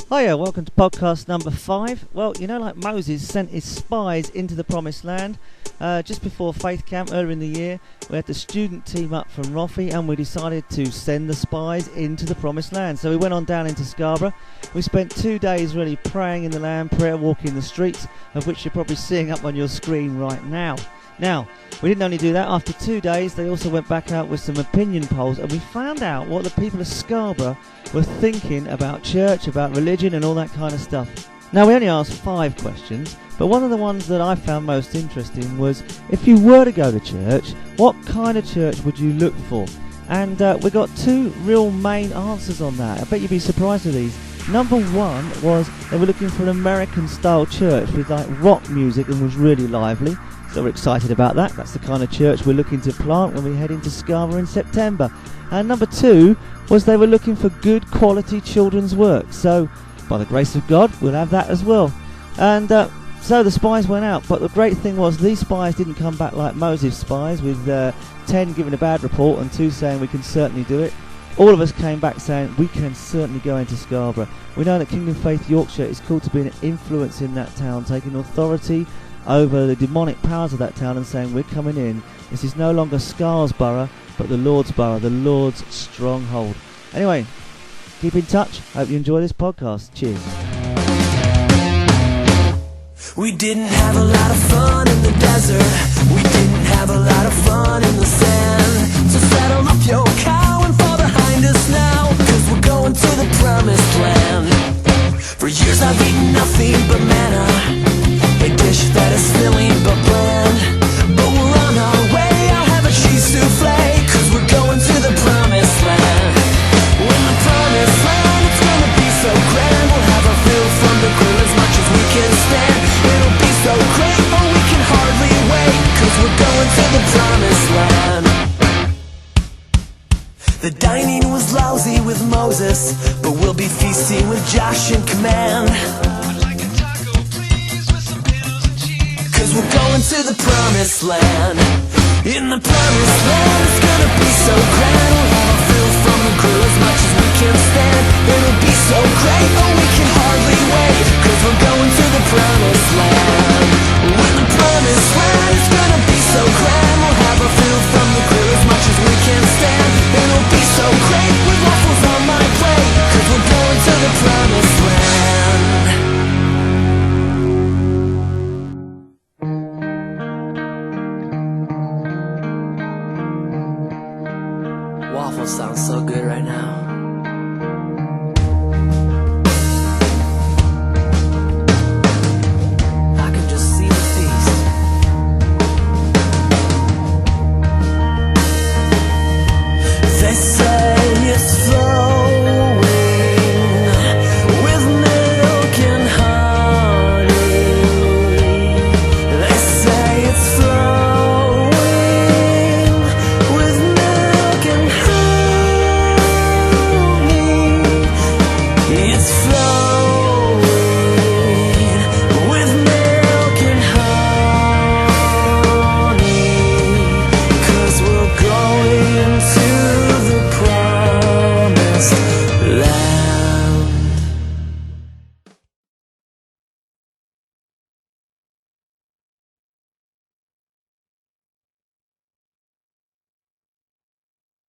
Hiya, welcome to podcast number 5. Well, you know, like Moses sent his spies into the promised land, just before Faith Camp earlier in the year, we had the student team up from Roffey and we decided to send the spies into the promised land. So we went on down into Scarborough. We spent 2 days really praying in the land, prayer walking the streets, of which you're probably seeing up on your screen right now. Now, we didn't only do that. After 2 days, they also went back out with some opinion polls, and we found out what the people of Scarborough were thinking about church, about religion, and all that kind of stuff. Now, we only asked 5 questions, but one of the ones that I found most interesting was, if you were to go to church, what kind of church would you look for? And we got 2 real main answers on that. I bet you'd be surprised with these. Number 1 was they were looking for an American-style church with like rock music and was really lively. So we're excited about that. That's the kind of church we're looking to plant when we head into Scarborough in September. And number 2 was they were looking for good quality children's work. So by the grace of God, we'll have that as well. And so the spies went out. But the great thing was these spies didn't come back like Moses' spies with 10 giving a bad report and 2 saying we can certainly do it. All of us came back saying we can certainly go into Scarborough. We know that Kingdom Faith Yorkshire is called to be an influence in that town, taking authority over the demonic powers of that town and saying we're coming in. This is no longer Scarsborough, but the Lord's borough, the Lord's stronghold. Anyway, keep in touch. Hope you enjoy this podcast. Cheers. We didn't have a lot of fun in the desert. We didn't have a lot of fun in the sand. So saddle up your cow and fall behind us now, 'cause we're going to the promised land. For years I've eaten nothing but manna, a dish that is filling but bland. But we're on our way, I'll have a cheese souffle, 'cause we're going to the promised land. When the promised land, it's gonna be so grand. We'll have our fill from the grill as much as we can stand. It'll be so great, oh we can hardly wait, 'cause we're going to the promised land. The dining was lousy with Moses, but we'll be feasting with Josh in command. We're going to the promised land. In the promised land, it's gonna be so grand. We'll have our fill from the grill as much as we can stand. It'll be so great, oh we can hardly wait, 'cause we're going to the promised land. In the promised land, it's gonna be so grand. We'll have our fill from the grill as much as we can stand. It'll be so great with waffles on my plate, 'cause we're going to the promised land.